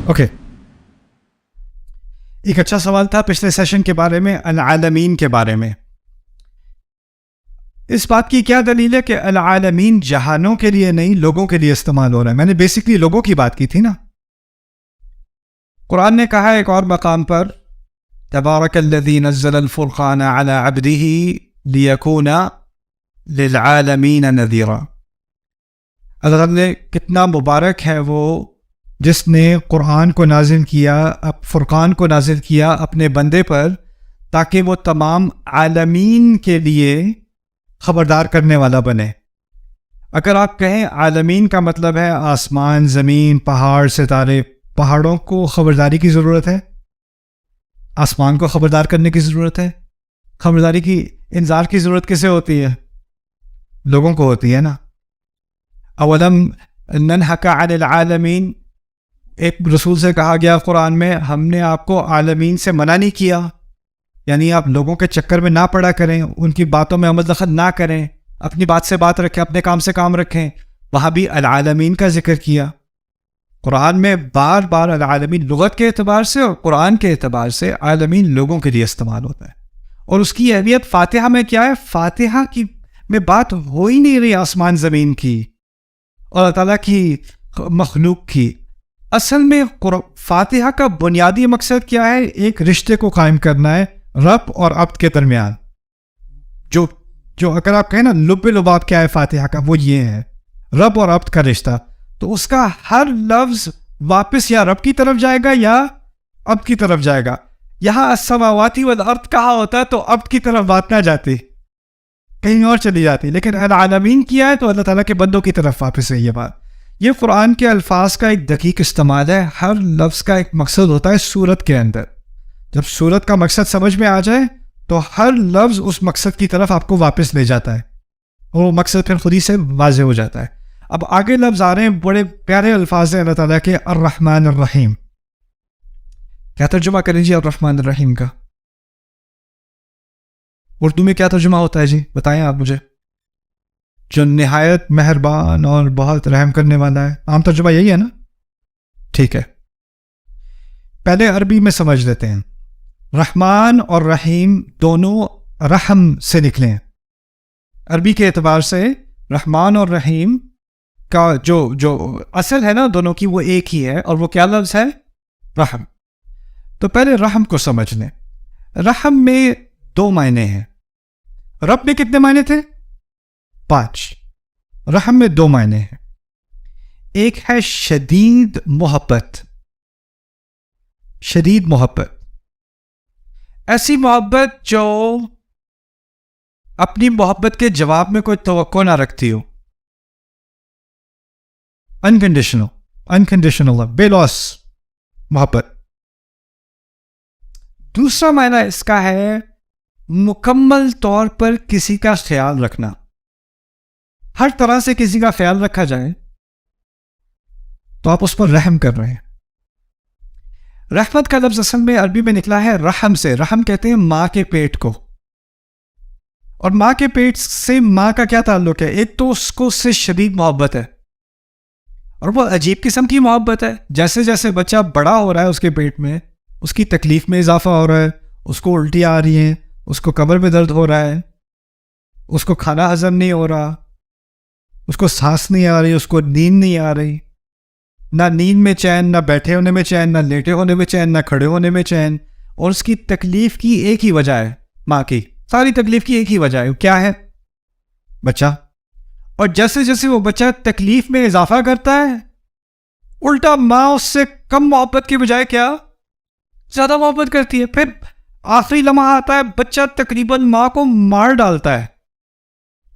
Okay ایک اچھا سوال تھا پچھلے سیشن کے بارے میں، العالمین کے بارے میں. اس بات کی کیا دلیل ہے کہ العالمین جہانوں کے لیے نہیں لوگوں کے لیے استعمال ہو رہا ہے؟ میں نے بیسکلی لوگوں کی بات کی تھی نا. قرآن نے کہا ایک اور مقام پر تبارک الذی نزل الفرقان علی عبدہ لیکون للعالمین نذیرا. اللہ نے کتنا مبارک ہے وہ جس نے قرآن کو نازل کیا، فرقان کو نازل کیا اپنے بندے پر تاکہ وہ تمام عالمین کے لیے خبردار کرنے والا بنے. اگر آپ کہیں عالمین کا مطلب ہے آسمان، زمین، پہاڑ، ستارے، پہاڑوں کو خبرداری کی ضرورت ہے، آسمان کو خبردار کرنے کی ضرورت ہے. خبرداری کی، انذار کی ضرورت کسے ہوتی ہے؟ لوگوں کو ہوتی ہے نا. اولم ننہک عن العالمین، ایک رسول سے کہا گیا قرآن میں ہم نے آپ کو عالمین سے منع نہیں کیا، یعنی آپ لوگوں کے چکر میں نہ پڑا کریں، ان کی باتوں میں عمل دخل نہ کریں، اپنی بات سے بات رکھیں، اپنے کام سے کام رکھیں. وہاں بھی العالمین کا ذکر کیا. قرآن میں بار بار العالمین لغت کے اعتبار سے اور قرآن کے اعتبار سے عالمین لوگوں کے لیے استعمال ہوتا ہے. اور اس کی اہمیت فاتحہ میں کیا ہے؟ فاتحہ کی میں بات ہو ہی نہیں رہی آسمان زمین کی اور اللہ تعالیٰ کی مخلوق کی. اصل میں فاتحہ کا بنیادی مقصد کیا ہے؟ ایک رشتے کو قائم کرنا ہے رب اور عبد کے درمیان. جو اگر آپ کہیں نا لب لباب کیا ہے فاتحہ کا، وہ یہ ہے رب اور عبد کا رشتہ. تو اس کا ہر لفظ واپس یا رب کی طرف جائے گا یا عبد کی طرف جائے گا. یہاں السماوات والارض کہا ہوتا ہے تو عبد کی طرف بات نہ جاتی، کہیں اور چلی جاتی. لیکن العالمین کیا ہے تو اللہ تعالیٰ کے بندوں کی طرف واپس ہے یہ بات. یہ قرآن کے الفاظ کا ایک دقیق استعمال ہے. ہر لفظ کا ایک مقصد ہوتا ہے صورت کے اندر. جب صورت کا مقصد سمجھ میں آ جائے تو ہر لفظ اس مقصد کی طرف آپ کو واپس لے جاتا ہے اور وہ مقصد پھر خود ہی سے واضح ہو جاتا ہے. اب آگے لفظ آ رہے ہیں، بڑے پیارے الفاظ ہیں اللہ تعالیٰ کے. الرحمن الرحیم، کیا ترجمہ کریں جی الرحمن الرحیم کا؟ اردو میں کیا ترجمہ ہوتا ہے جی؟ بتائیں آپ مجھے. جو نہایت مہربان اور بہت رحم کرنے والا ہے، عام ترجمہ یہی ہے نا؟ ٹھیک ہے، پہلے عربی میں سمجھ لیتے ہیں. رحمان اور رحیم دونوں رحم سے نکلے ہیں. عربی کے اعتبار سے رحمان اور رحیم کا جو اصل ہے نا دونوں کی، وہ ایک ہی ہے، اور وہ کیا لفظ ہے؟ رحم. تو پہلے رحم کو سمجھ لیں. رحم میں دو معنی ہیں. رب میں کتنے معنی تھے؟ 5. رحم میں دو معنی ہیں. ایک ہے شدید محبت. شدید محبت، ایسی محبت جو اپنی محبت کے جواب میں کوئی توقع نہ رکھتی ہو. انکنڈیشنل بے لوس محبت. دوسرا معنی اس کا ہے مکمل طور پر کسی کا خیال رکھنا. ہر طرح سے کسی کا خیال رکھا جائے تو آپ اس پر رحم کر رہے ہیں. رحمت کا لفظ اصل میں عربی میں نکلا ہے رحم سے. رحم کہتے ہیں ماں کے پیٹ کو، اور ماں کے پیٹ سے ماں کا کیا تعلق ہے؟ ایک تو اس کو اس سے شدید محبت ہے، اور وہ عجیب قسم کی محبت ہے. جیسے جیسے بچہ بڑا ہو رہا ہے اس کے پیٹ میں، اس کی تکلیف میں اضافہ ہو رہا ہے، اس کو الٹی آ رہی ہیں، اس کو کمر میں درد ہو رہا ہے، اس کو کھانا ہضم نہیں ہو رہا، اس کو سانس نہیں آ رہی، اس کو نیند نہیں آ رہی. نہ نیند میں چین، نہ بیٹھے ہونے میں چین، نہ لیٹے ہونے میں چین، نہ کھڑے ہونے میں چین. اور اس کی تکلیف کی ایک ہی وجہ ہے، ماں کی ساری تکلیف کی ایک ہی وجہ ہے. کیا ہے؟ بچہ. اور جیسے جیسے وہ بچہ تکلیف میں اضافہ کرتا ہے، الٹا ماں اس سے کم محبت کے بجائے کیا زیادہ محبت کرتی ہے. پھر آخری لمحہ آتا ہے، بچہ تقریباً ماں کو مار ڈالتا ہے.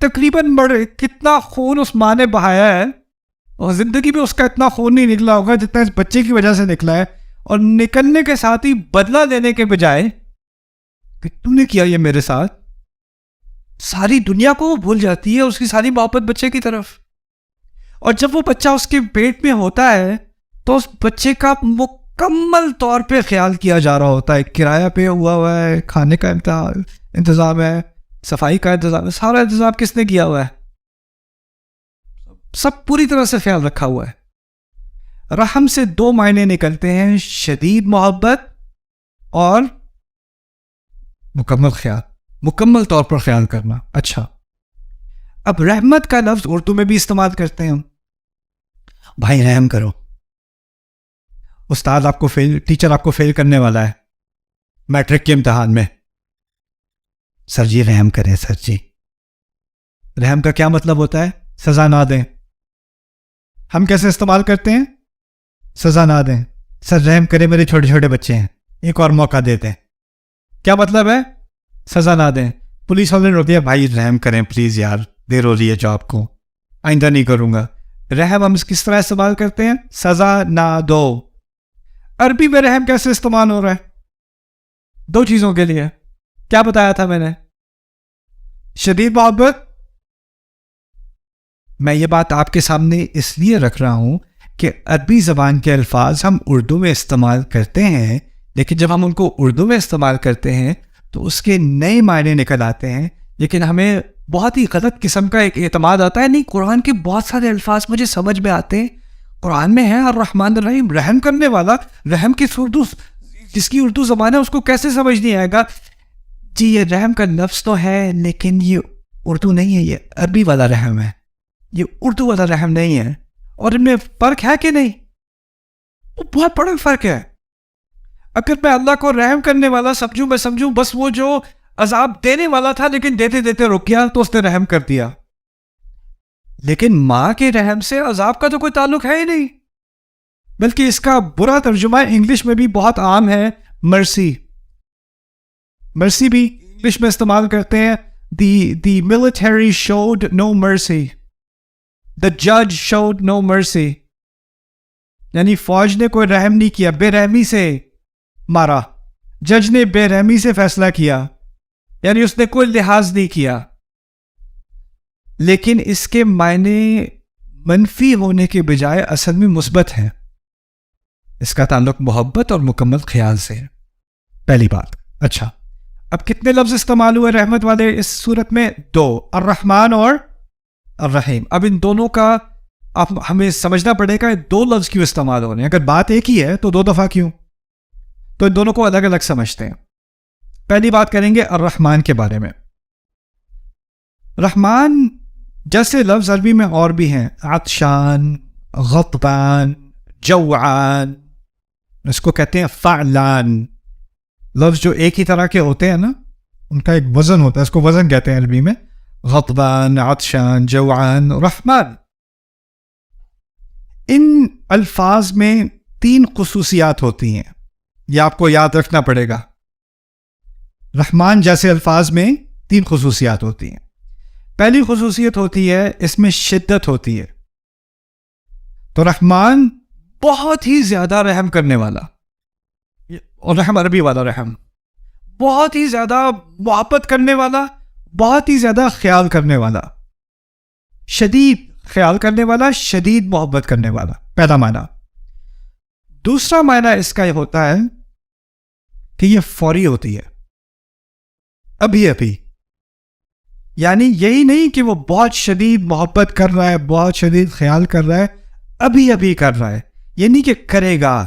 تقریباً کتنا خون اس ماں نے بہایا ہے، اور زندگی میں اس کا اتنا خون نہیں نکلا ہوگا جتنا اس بچے کی وجہ سے نکلا ہے. اور نکلنے کے ساتھ ہی بدلہ لینے کے بجائے کہ تم نے کیا یہ میرے ساتھ، ساری دنیا کو وہ بھول جاتی ہے، اس کی ساری محبت بچے کی طرف. اور جب وہ بچہ اس کے پیٹ میں ہوتا ہے تو اس بچے کا مکمل طور پہ خیال کیا جا رہا ہوتا ہے. کرایہ پہ ہوا ہے، کھانے کا انتظام ہے، صفائی کا انتظام ہے، سارا انتظام کس نے کیا ہوا ہے؟ سب پوری طرح سے خیال رکھا ہوا ہے. رحم سے دو معنی نکلتے ہیں، شدید محبت اور مکمل خیال، مکمل طور پر خیال کرنا. اچھا، اب رحمت کا لفظ اردو میں بھی استعمال کرتے ہیں ہم. بھائی رحم کرو، استاد آپ کو فیل، ٹیچر آپ کو فیل کرنے والا ہے میٹرک کے امتحان میں. سر جی رحم کریں، سر جی. رحم کا کیا مطلب ہوتا ہے؟ سزا نہ دیں. ہم کیسے استعمال کرتے ہیں؟ سزا نہ دیں. سر رحم کرے، میرے چھوٹے چھوٹے بچے ہیں، ایک اور موقع دیتے ہیں. کیا مطلب ہے؟ سزا نہ دیں. پولیس والے نے روک دیا، بھائی رحم کریں پلیز یار، دیر ہو رہی ہے جاب کو، آئندہ نہیں کروں گا. رحم ہم کس طرح استعمال کرتے ہیں؟ سزا نہ دو. عربی میں رحم کیسے استعمال ہو رہا ہے؟ دو چیزوں کے لیے. کیا بتایا تھا میں نے؟ شدید محبت. میں یہ بات آپ کے سامنے اس لیے رکھ رہا ہوں کہ عربی زبان کے الفاظ ہم اردو میں استعمال کرتے ہیں، لیکن جب ہم ان کو اردو میں استعمال کرتے ہیں تو اس کے نئے معنی نکل آتے ہیں. لیکن ہمیں بہت ہی غلط قسم کا ایک اعتماد آتا ہے، نہیں قرآن کے بہت سارے الفاظ مجھے سمجھ میں آتے ہیں، قرآن میں ہے الرحمن الرحیم، رحم کرنے والا. رحم کی اردو، جس کی اردو زبان ہے اس کو کیسے سمجھ نہیں آئے گا؟ جی یہ رحم کا لفظ تو ہے لیکن یہ اردو نہیں ہے، یہ عربی والا رحم ہے، یہ اردو والا رحم نہیں ہے. اور ان میں فرق ہے کہ نہیں؟ وہ بہت بڑا فرق ہے. اگر میں اللہ کو رحم کرنے والا سمجھوں، میں سمجھوں بس وہ جو عذاب دینے والا تھا لیکن دیتے دیتے رک گیا تو اس نے رحم کر دیا. لیکن ماں کے رحم سے عذاب کا تو کوئی تعلق ہے ہی نہیں، بلکہ اس کا برا ترجمہ انگلش میں بھی بہت عام ہے، مرسی. مرسی بھی انگلش میں استعمال کرتے ہیں. دی military showed no mercy. The judge showed no mercy. یعنی فوج نے کوئی رحم نہیں کیا، بے رحمی سے مارا. جج نے بے رحمی سے فیصلہ کیا، یعنی اس نے کوئی لحاظ نہیں کیا. لیکن اس کے معنی منفی ہونے کے بجائے اصل میں مثبت ہیں. اس کا تعلق محبت اور مکمل خیال سے ہے. پہلی بات. اچھا، اب کتنے لفظ استعمال ہوئے رحمت والے اس صورت میں؟ دو، الرحمن اور الرحیم. اب ان دونوں کا ہمیں سمجھنا پڑے گا دو لفظ کیوں استعمال ہو رہے ہیں. اگر بات ایک ہی ہے تو دو دفعہ کیوں؟ تو ان دونوں کو الگ الگ سمجھتے ہیں. پہلی بات کریں گے الرحمن کے بارے میں. رحمان جیسے لفظ عربی میں اور بھی ہیں، عطشان، غضبان، جوعان، اس کو کہتے ہیں فعلان. لفظ جو ایک ہی طرح کے ہوتے ہیں نا، ان کا ایک وزن ہوتا ہے، اس کو وزن کہتے ہیں عربی میں. غضبان، عطشان، جوعان، رحمان. ان الفاظ میں تین خصوصیات ہوتی ہیں، یہ آپ کو یاد رکھنا پڑے گا. رحمان جیسے الفاظ میں تین خصوصیات ہوتی ہیں. پہلی خصوصیت ہوتی ہے اس میں شدت ہوتی ہے. تو رحمان بہت ہی زیادہ رحم کرنے والا، اور رحم عربی والا رحم، بہت ہی زیادہ محبت کرنے والا، بہت ہی زیادہ خیال کرنے والا. شدید خیال کرنے والا، شدید محبت کرنے والا، پہلا معنی. دوسرا معنی اس کا یہ ہوتا ہے کہ یہ فوری ہوتی ہے، ابھی ابھی. یعنی یہی نہیں کہ وہ بہت شدید محبت کر رہا ہے، بہت شدید خیال کر رہا ہے، ابھی ابھی کر رہا ہے. یہ نہیں کہ کرے گا،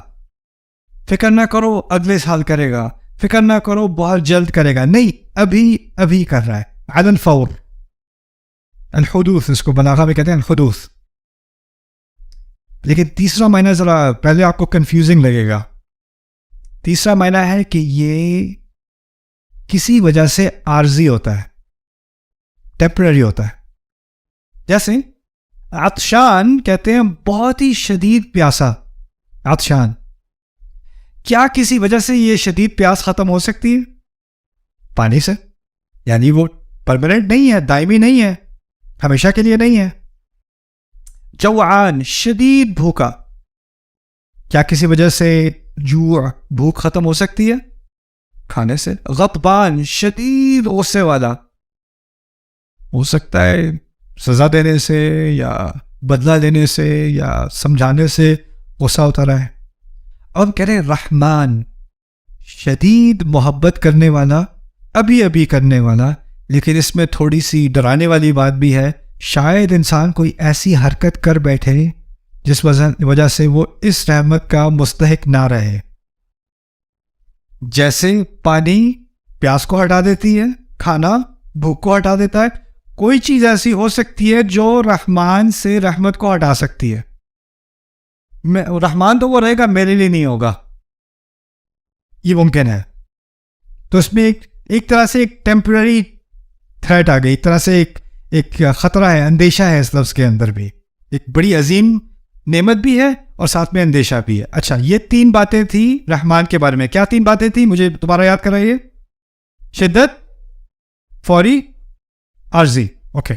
فکر نہ کرو اگلے سال کرے گا، فکر نہ کرو بہت جلد کرے گا، نہیں، ابھی ابھی کر رہا ہے. علی الفور، الحدوث، اس کو بلاغہ میں کہتے ہیں الحدوث. لیکن تیسرا معنی ذرا پہلے آپ کو کنفیوزنگ لگے گا. تیسرا معنی ہے کہ یہ کسی وجہ سے عارضی ہوتا ہے، ٹیمپرری ہوتا ہے. جیسے عطشان کہتے ہیں بہت ہی شدید پیاسا، عطشان. کیا کسی وجہ سے یہ شدید پیاس ختم ہو سکتی ہے؟ پانی سے. یعنی وہ پرماننٹ نہیں ہے، دائمی نہیں ہے، ہمیشہ کے لیے نہیں ہے. جوعان، شدید بھوکا. کیا کسی وجہ سے جوع، بھوک ختم ہو سکتی ہے؟ کھانے سے. غضبان، شدید غصے والا. ہو سکتا ہے سزا دینے سے یا بدلہ لینے سے یا سمجھانے سے غصہ ہوتا رہا ہے. اور کہہ رہے رحمان، شدید محبت کرنے والا، ابھی ابھی کرنے والا. لیکن اس میں تھوڑی سی ڈرانے والی بات بھی ہے. شاید انسان کوئی ایسی حرکت کر بیٹھے جس وجہ سے وہ اس رحمت کا مستحق نہ رہے. جیسے پانی پیاس کو ہٹا دیتی ہے، کھانا بھوک کو ہٹا دیتا ہے، کوئی چیز ایسی ہو سکتی ہے جو رحمان سے رحمت کو ہٹا سکتی ہے. رحمان تو وہ رہے گا، میرے لیے نہیں ہوگا، یہ ممکن ہے. تو اس میں ایک طرح سے ایک ٹیمپرری تھریٹ آ گئی، ایک طرح سے ایک خطرہ ہے، اندیشہ ہے اس لفظ کے اندر بھی. ایک بڑی عظیم نعمت بھی ہے اور ساتھ میں اندیشہ بھی ہے. اچھا، یہ 3 باتیں تھیں رحمان کے بارے میں. کیا 3 باتیں تھیں؟ مجھے دوبارہ یاد کرائیے. شدت، فوری، عارضی. اوکے.